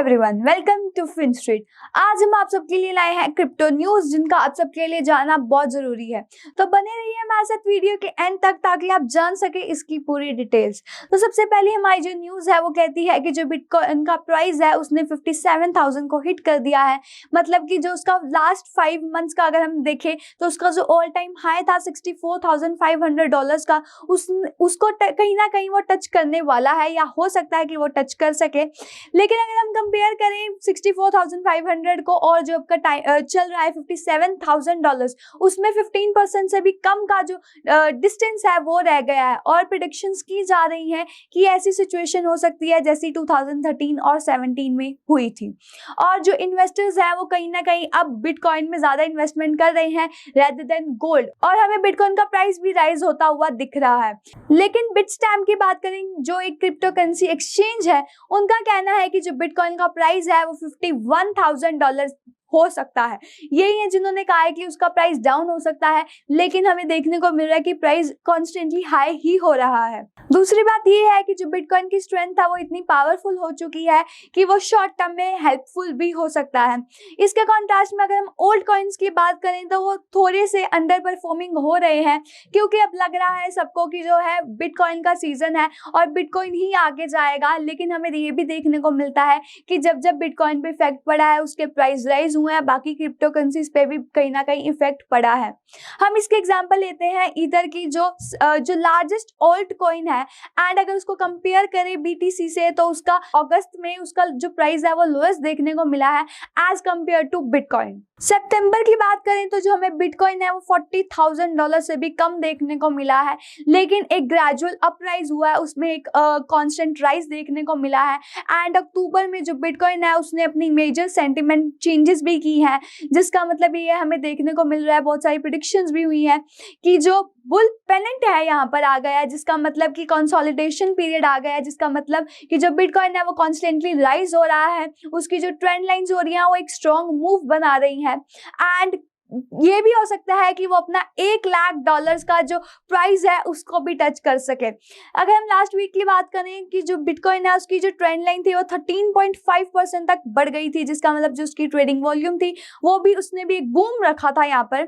Everyone, welcome to Fin Street. आज हम आप सबके लिए लाए हैं क्रिप्टो न्यूज, जिनका आप सबके लिए जानना बहुत जरूरी है। तो बने रहिए हमारे साथ वीडियो के एंड तक ताकि आप जान सके इसकी पूरी डिटेल्स। तो सबसे पहले हमारी जो न्यूज है वो कहती है कि जो बिटकॉइन का प्राइस है उसने 57,000 को हिट कर दिया है। मतलब कि जो उसका लास्ट 5 मंथ्स का अगर हम देखें तो उसका जो ऑल टाइम हाई था $64,500 का, उसको कहीं ना कहीं वो टच करने वाला है या हो सकता है कि वो टच कर सके। लेकिन अगर हम कंपेयर करें 64,500 को और जो आपका चल रहा है $57,000, उसमें 15% से भी कम का जो डिस्टेंस है वो रह गया है। और प्रेडिक्शंस की जा रही हैं कि ऐसी सिचुएशन हो सकती है जैसी 2013 और 17 में हुई थी। और जो इन्वेस्टर्स हैं वो कहीं ना कहीं अब बिटकॉइन में ज्यादा इन्वेस्टमेंट कर रहे हैं रेदर देन गोल्ड, और हमें बिटकॉइन का प्राइस भी राइज होता हुआ दिख रहा है। लेकिन बिटस्टैम्प की बात करें, जो एक क्रिप्टो करेंसी एक्सचेंज है, उनका कहना है कि जो बिटकॉइन का प्राइस है वो $51,000 हो सकता है। यही है जिन्होंने कहा है कि उसका प्राइस डाउन हो सकता है, लेकिन हमें देखने को मिल रहा है कि प्राइस कॉन्स्टेंटली हाई ही हो रहा है। दूसरी बात यह है कि जो बिटकॉइन की स्ट्रेंथ था वो इतनी पावरफुल हो चुकी है कि वो शॉर्ट टर्म में हेल्पफुल भी हो सकता है। इसके कॉन्ट्रास्ट में अगर हम ओल्ड कॉइन्स की बात करें तो वो थोड़े से अंडर परफॉर्मिंग हो रहे हैं, क्योंकि अब लग रहा है सबको कि जो है बिटकॉइन का सीजन है और बिटकॉइन ही आगे जाएगा। लेकिन हमें ये भी देखने को मिलता है कि जब जब बिटकॉइन पे इफेक्ट पड़ा है उसके प्राइस राइज हुए हैं, बाकी क्रिप्टो करेंसीज पे भी कहीं ना कहीं इफेक्ट पड़ा है। हम इसके एग्जांपल लेते हैं ईथर की, जो लार्जेस्ट ऑल्ट कॉइन है, एंड अगर उसको कंपेयर करें बीटीसी से तो उसका अगस्त में उसका जो प्राइस है वो लोएस्ट देखने को मिला है एज कंपेयर टू बिटकॉइन। सितंबर की बात करें तो जो हमें बिटकॉइन है वो $40,000 से भी कम देखने को मिला है, लेकिन एक ग्रेजुअल अपराइज हुआ है, उसमें एक कांस्टेंट राइज देखने को मिला है। एंड अक्टूबर में जो बिटकॉइन है उसने अपनी मेजर सेंटिमेंट चेंजेस भी की है, जिसका मतलब ये हमें देखने को मिल रहा है, बहुत सारी प्रेडिक्शंस भी हुई हैं कि जो बुल पेनेंट है यहाँ पर आ गया है, जिसका मतलब कि कंसोलिडेशन पीरियड आ गया है, जिसका मतलब कि जो बिटकॉइन है वो कॉन्स्टेंटली राइज हो रहा है, उसकी जो ट्रेंड लाइंस हो रही हैं वो एक स्ट्रॉन्ग मूव बना रही है। एंड ये भी हो सकता है कि वो अपना $1,00,000 का जो प्राइस है उसको भी टच कर सके। अगर हम लास्ट वीक की बात करें कि जो बिटकॉइन है उसकी जो ट्रेंड लाइन थी वो 13.5% तक बढ़ गई थी, जिसका मतलब जो उसकी ट्रेडिंग वॉल्यूम थी वो भी उसने भी एक बूम रखा था यहाँ पर।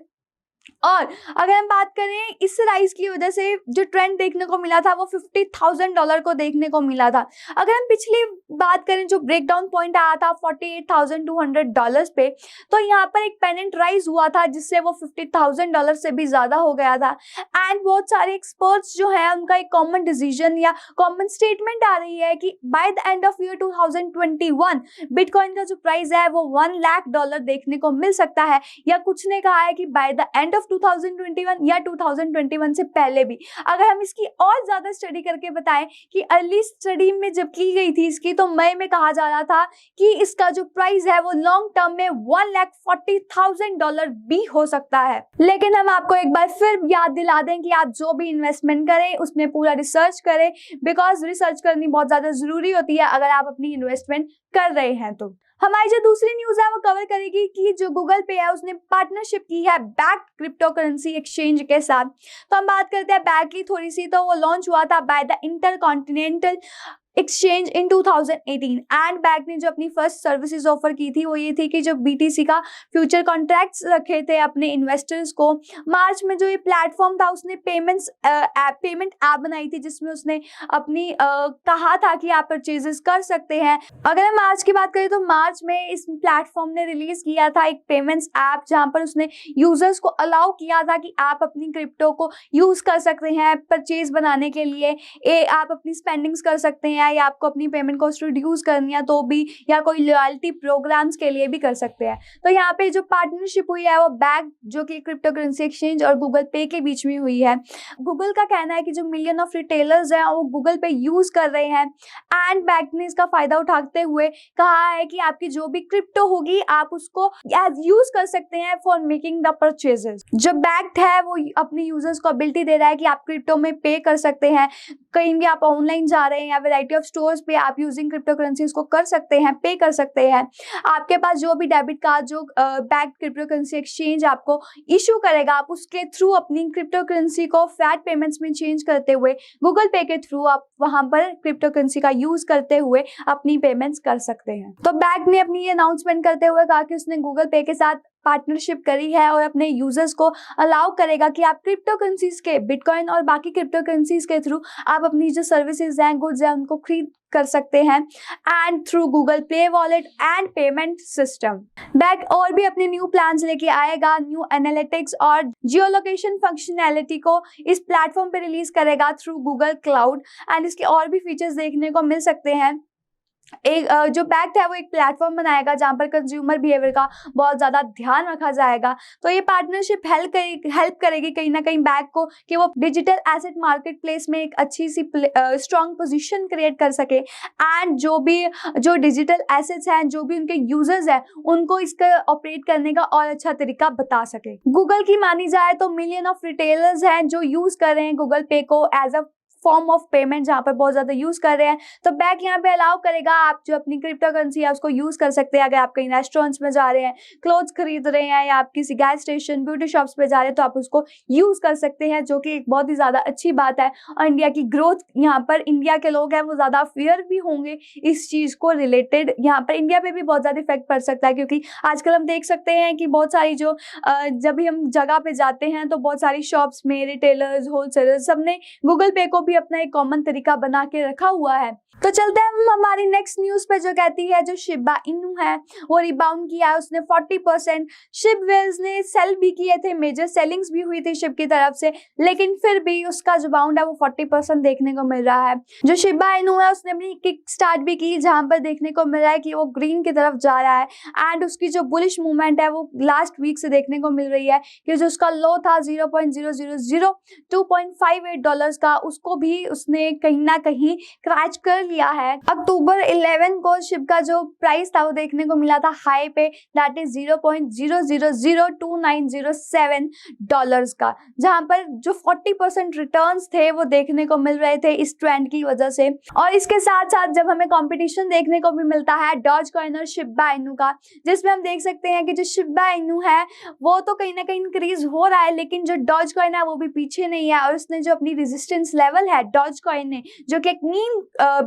और अगर हम बात करें इस राइज की वजह से जो ट्रेंड देखने को मिला था वो $50,000 को देखने को मिला था। अगर हम पिछली बात करें जो ब्रेकडाउन पॉइंट आया था $48,200 पे, तो यहाँ पर एक पेनेंट राइज हुआ था जिससे वो $50,000 से भी ज्यादा हो गया था। एंड बहुत सारे एक्सपर्ट्स जो है उनका एक कॉमन डिसीजन या कॉमन स्टेटमेंट आ रही है कि by the end of year 2021 bitcoin का जो प्राइस है वो $1,00,000 देखने को मिल सकता है, या कुछ ने कहा है कि बाय द एंड ऑफ 2021 या 2021 से पहले भी। अगर हम इसकी और ज्यादा स्टडी करके बताएं कि अर्ली स्टडी में जब की गई थी इसकी, तो मई में कहा जा रहा था कि इसका जो प्राइस है वो लॉन्ग टर्म में $1,40,000 भी हो सकता है। लेकिन हम आपको एक बार फिर याद दिला दें कि आप जो भी इन्वेस्टमेंट करें उसमें पूरा रिसर्च करें, बिकॉज रिसर्च करनी बहुत ज्यादा जरूरी होती है अगर आप अपनी इन्वेस्टमेंट कर रहे हैं। तो हमारी जो दूसरी न्यूज है वो कवर करेगी कि जो गूगल पे है उसने पार्टनरशिप की है बैक क्रिप्टो करेंसी एक्सचेंज के साथ। तो हम बात करते हैं बैक की थोड़ी सी, तो वो लॉन्च हुआ था by the intercontinental exchange in 2018। And back ने जो अपनी फर्स्ट सर्विसेज ऑफर की थी वो ये थी कि जो बीटीसी का फ्यूचर कॉन्ट्रैक्ट्स रखे थे अपने इन्वेस्टर्स को। मार्च में जो ये प्लेटफॉर्म था उसने पेमेंट ऐप बनाई थी, जिसमें उसने अपनी कहा था कि आप परचेजेस कर सकते हैं। अगर हम मार्च की बात करें तो मार्च में इस प्लेटफॉर्म ने रिलीज किया था एक पेमेंट्स ऐप, जहां पर उसने यूजर्स को अलाउ किया था कि आप अपनी क्रिप्टो को यूज कर सकते हैं परचेज बनाने के लिए, आप अपनी स्पेंडिंग्स कर सकते हैं, या आपको अपनी पेमेंट कॉस्ट रिड्यूस करनी है तो भी, या कोई लॉयल्टी प्रोग्राम्स के लिए भी कर सकते हैं। तो यहाँ पे जो पार्टनरशिप हुई है वो बैक, जो कि क्रिप्टो करेंसी एक्सचेंज, और गूगल पे के बीच में हुई है। गूगल का कहना है कि जो मिलियन ऑफ रिटेलर्स हैं वो गूगल पे यूज कर रहे हैं, एंड बैक ने इसका फायदा उठाते हुए कहा है कि आपकी जो भी क्रिप्टो होगी आप उसको यूज कर सकते हैं फॉर मेकिंग द परचेजेस। जो बैक्ड है वो अपने यूजर्स को एबिलिटी दे रहा है कि आप क्रिप्टो में पे कर सकते हैं, कहीं भी आप ऑनलाइन जा रहे हैं या वैरायटी वैरायटी ऑफ स्टोर्स पे आप यूजिंग क्रिप्टो करेंसीज को कर सकते हैं, पे कर सकते हैं। आपके पास जो भी डेबिट कार्ड जो बैक्ड क्रिप्टो करेंसी एक्सचेंज आपको इशू करेगा, आप उसके थ्रू अपनी क्रिप्टो करेंसी को फैट पेमेंट्स में चेंज करते हुए गूगल पे के थ्रू आप वहां पर क्रिप्टो करेंसी का यूज करते हुए अपनी पेमेंट्स कर सकते हैं। तो बैंक ने अपनी ये अनाउंसमेंट करते हुए कहा कि उसने गूगल पे के साथ पार्टनरशिप करी है और अपने यूजर्स को अलाउ करेगा कि आप क्रिप्टो करेंसीज के, बिटकॉइन और बाकी क्रिप्टो करेंसीज के थ्रू आप अपनी जो सर्विसेज हैं, गुड्स हैं, उनको खरीद कर सकते हैं एंड थ्रू गूगल पे wallet and payment system. Bank और भी अपने न्यू प्लान्स लेके आएगा, न्यू एनालिटिक्स और जियो लोकेशन फंक्शनैलिटी को इस प्लेटफॉर्म पे रिलीज करेगा थ्रू गूगल क्लाउड एंड इसके और भी फीचर्स देखने को मिल सकते हैं। एक जो पैक्ट है वो एक प्लेटफॉर्म बनाएगा जहां पर कंज्यूमर बिहेवियर का बहुत ज़्यादा ध्यान रखा जाएगा। तो ये पार्टनरशिप हेल्प करेगी कहीं ना कहीं बैंक को कि वो डिजिटल एसेट मार्केट प्लेस में एक अच्छी सी स्ट्रॉन्ग पोजीशन क्रिएट कर सके एंड जो डिजिटल एसेट्स हैं, जो भी उनके यूजर्स हैं, उनको इसका ऑपरेट करने का और अच्छा तरीका बता सके। गूगल की मानी जाए तो मिलियन ऑफ रिटेलर्स हैं जो यूज कर रहे हैं गूगल पे को as a form of payment, जहाँ पर बहुत ज्यादा यूज कर रहे हैं। तो बैंक यहाँ पे अलाउ करेगा आप जो अपनी क्रिप्टो करेंसी है उसको यूज कर सकते हैं। अगर आप कहीं रेस्टोरेंट्स में जा रहे हैं, क्लोथ्स खरीद रहे हैं या आप किसी गैस स्टेशन, ब्यूटी शॉप्स पे जा रहे हैं तो आप उसको यूज कर सकते हैं, जो कि एक बहुत ही ज्यादा अच्छी बात है। और इंडिया की ग्रोथ, यहाँ पर इंडिया के लोग हैं वो ज्यादा अवेयर भी होंगे इस चीज को रिलेटेड। यहाँ पर इंडिया पे भी बहुत ज्यादा इफेक्ट पड़ सकता है क्योंकि आजकल हम देख सकते हैं कि बहुत सारी जो जब भी हम जगह पे जाते हैं तो बहुत सारी शॉप्स में रिटेलर्स, होलसेलर्स सबने गूगल पे को भी अपना एक कॉमन तरीका बना के रखा हुआ है। तो चलते हैं हम हमारी नेक्स्ट न्यूज पे, जो कहती है जो शिबा इनू है वो रिबाउंड किया है, उसने 40%। शिब वेल्स ने सेल भी किए थे, मेजर सेलिंग्स भी हुई थी शिब की तरफ से, लेकिन फिर भी उसका जो बाउंड है वो 40% देखने को मिल रहा है। जो शिबा इनू है उसने अपनी किक स्टार्ट भी की, जहां पर देखने को मिल रहा है कि वो ग्रीन की तरफ जा रहा है एंड उसकी जो बुलिश मूवमेंट है वो लास्ट वीक से देखने को मिल रही है कि जो उसका लो था 0.0002.58 डॉलर्स का, उसको भी उसने कहीं ना कहीं क्रैच कर लिया है। अक्टूबर 11 को शिब का जो प्राइस था वो देखने को मिला था हाई पे, दैट इज 0.00022907 डॉलर्स का, जहां पर जो 40% रिटर्न्स थे वो देखने को मिल रहे थे इस ट्रेंड की वजह से। और इसके साथ साथ जब हमें कंपटीशन देखने को भी मिलता है डॉज कॉइन और शिबा इनू का, जिसमें हम देख सकते हैं कि जो शिबा इनू है वो तो कहीं ना कहीं इंक्रीज हो रहा है, लेकिन जो डॉज कॉइन है वो भी पीछे नहीं है। और उसने जो अपनी रेजिस्टेंस लेवल है डॉज कॉइन ने, जो कि एक मीम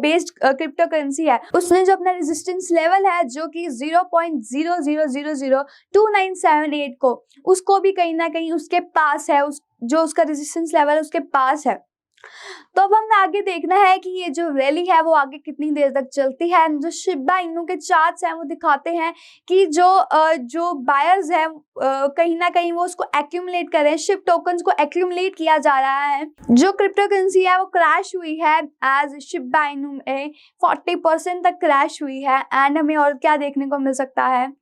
बेस्ड क्रिप्टो करेंसी है, उसने जो अपना रेजिस्टेंस लेवल है जो कि 0.00002978 को, उसको भी कहीं ना कहीं उसके पास है, जो उसका रेजिस्टेंस लेवल है उसके पास है। तो अब हमें आगे देखना है कि ये जो रैली है वो आगे कितनी देर तक चलती है। जो शिबा इनू के चार्ट्स हैं वो दिखाते हैं कि जो बायर्स हैं कहीं ना कहीं वो उसको एक्यूमुलेट कर रहे हैं, शिब टोकन्स को एक्यूमुलेट किया जा रहा है। जो क्रिप्टो करेंसी है वो क्रैश हुई है एज शिबा इनू में 40% तक क्रैश हुई है। एंड हमें और क्या देखने को मिल सकता है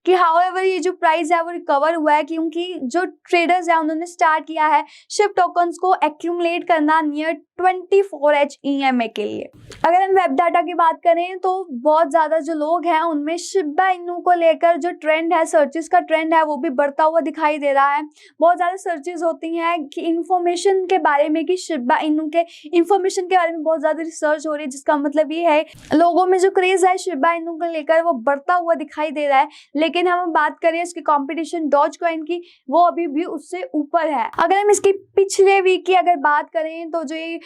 कि हाउएवर ये जो प्राइस है वो रिकवर हुआ है क्योंकि जो ट्रेडर्स हैं उन्होंने स्टार्ट किया है शिब टोकन्स को एक्यूमुलेट करना नियर 24H EMA के लिए। अगर हम वेब डाटा की बात करें तो बहुत ज्यादा जो लोग हैं उनमें शिबा इनू को लेकर जो ट्रेंड है, सर्चेस का ट्रेंड है, वो भी बढ़ता हुआ दिखाई दे रहा है। बहुत ज्यादा सर्चेस होती हैं कि इंफॉर्मेशन के बारे में, कि शिबा इनू के इंफॉर्मेशन के बारे में बहुत ज्यादा रिसर्च हो रही है, जिसका मतलब ये है लोगों में जो क्रेज है शिबा इनू को लेकर वो बढ़ता हुआ दिखाई दे रहा है। लेकिन हम बात करें इसकी कंपटीशन डॉज कॉइन की, वो अभी भी उससे ऊपर है। अगर हम इसकी पिछले वीक की अगर बात करें तो जो ये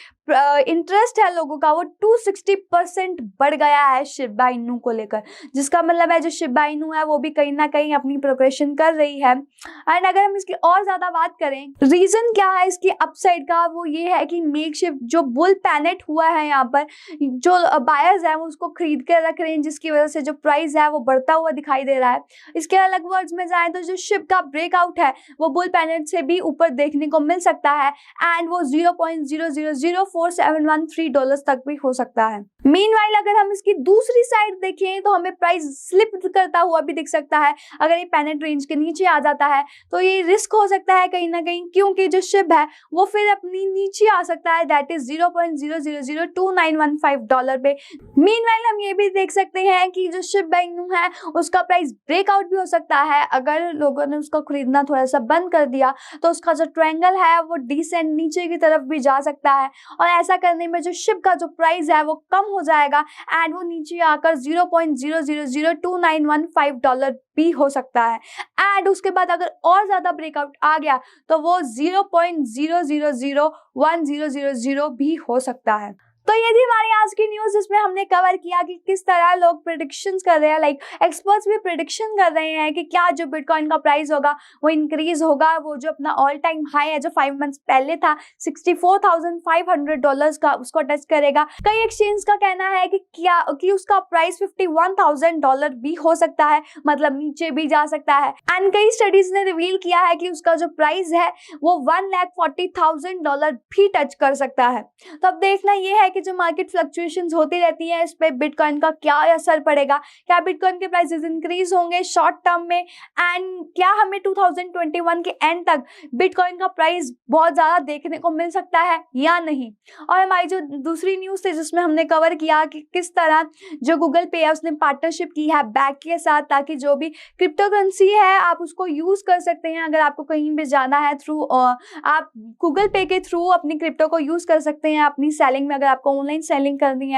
इंटरेस्ट है लोगों का वो 260% बढ़ गया है शिबा इनू को लेकर, जिसका मतलब है जो शिबा इनू है वो भी कहीं ना कहीं अपनी प्रोग्रेशन कर रही है। एंड अगर हम इसकी और ज्यादा बात करें, रीजन क्या है इसकी अपसाइड का, वो ये है कि मेकशिफ्ट जो बुल पैनेट हुआ है, यहाँ पर जो बायर्स है वो उसको खरीद कर रख रहे हैं, जिसकी वजह से जो प्राइस है वो बढ़ता हुआ दिखाई दे रहा है। इसके अलग वर्ड्स में जाए तो जो शिब का ब्रेकआउट है वो बुल पैनेट से भी ऊपर देखने को मिल सकता है एंड वो 0.000471 डॉलर्स तक भी हो सकता है। मीनवाइल अगर हम इसकी दूसरी साइड देखें तो हमें प्राइस स्लिप करता हुआ भी दिख सकता है। अगर ये पैनेट रेंज के नीचे आ जाता है तो ये रिस्क हो सकता है कहीं ना कहीं, क्योंकि जो शिब है वो फिर अपनी नीचे आ सकता है, दैट इज 0.00022915 डॉलर पे। मीनवाइल हम ये भी देख सकते हैं कि जो शिबा इनू है उसका प्राइस ब्रेकआउट भी हो सकता है। अगर लोगों ने उसको खरीदना थोड़ा सा बंद कर दिया तो उसका जो ट्रायंगल है वो डिसेंट नीचे की तरफ भी जा सकता है और ऐसा करने में जो शिप का जो प्राइस है वो कम हो जाएगा एंड वो नीचे आकर $0.000291 भी हो सकता है। एंड उसके बाद अगर और ज्यादा ब्रेकआउट आ गया तो वो 0.000100 भी हो सकता है। तो ये थी हमारी आज की न्यूज जिसमें हमने कवर किया कि किस तरह लोग प्रेडिक्शंस कर रहे हैं, लाइक एक्सपर्ट्स भी प्रेडिक्शन कर रहे हैं कि क्या जो बिटकॉइन का प्राइस होगा वो इंक्रीज होगा, वो जो अपना ऑल टाइम हाई है जो 5 मंथ्स पहले था $64,500 का उसको टच करेगा। कई एक्सचेंज का कहना है कि उसका प्राइस $51,000 भी हो सकता है, मतलब नीचे भी जा सकता है। एंड कई स्टडीज ने रिवील किया है कि उसका जो प्राइस है वो $1,40,000 भी टच कर सकता है। तो अब देखना ये है कि जो मार्केट फ्लक्चुएशंस होती रहती है इस पे बिटकॉइन का क्या असर पड़ेगा, क्या बिटकॉइन के प्राइसेस इंक्रीज होंगे शॉर्ट टर्म में, एंड क्या हमें 2021 के एंड तक बिटकॉइन का प्राइस बहुत ज्यादा देखने को मिल सकता है या नहीं। और हमारी जो दूसरी न्यूज थी जिसमें हमने कवर किया कि किस तरह जो गूगल पे है उसने पार्टनरशिप की है बैक के साथ, ताकि जो भी क्रिप्टो करेंसी है आप उसको यूज कर सकते हैं। अगर आपको कहीं भी जाना है थ्रू आप गूगल पे के थ्रू अपनी क्रिप्टो को यूज कर सकते हैं अपनी सेलिंग में, अगर आपको ऑनलाइन सेलिंग करनी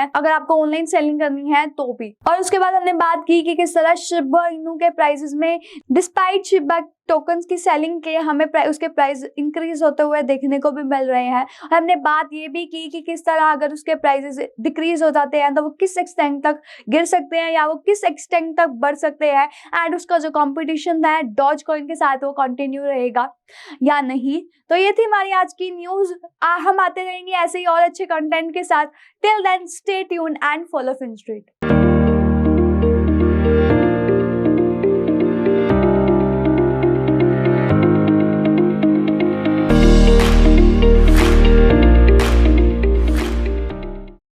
है तो भी। और उसके बाद हमने बात की कि किस तरह शिबा इनू के प्राइसेस में डिस्पाइट शिबा टोकन्स की सेलिंग के हमें उसके प्राइस इंक्रीज होते हुए देखने को भी मिल रहे हैं। और हमने बात ये भी की कि किस तरह अगर उसके प्राइसेस डिक्रीज हो जाते हैं तो वो किस एक्सटेंट तक गिर सकते हैं या वो किस एक्सटेंट तक बढ़ सकते हैं, एंड उसका जो कंपटीशन है डॉज कॉइन के साथ वो कंटिन्यू रहेगा या नहीं। तो ये थी हमारी आज की न्यूज। हम आते रहेंगे ऐसे ही और अच्छे कंटेंट के साथ। Till then stay tuned and follow Finstreet.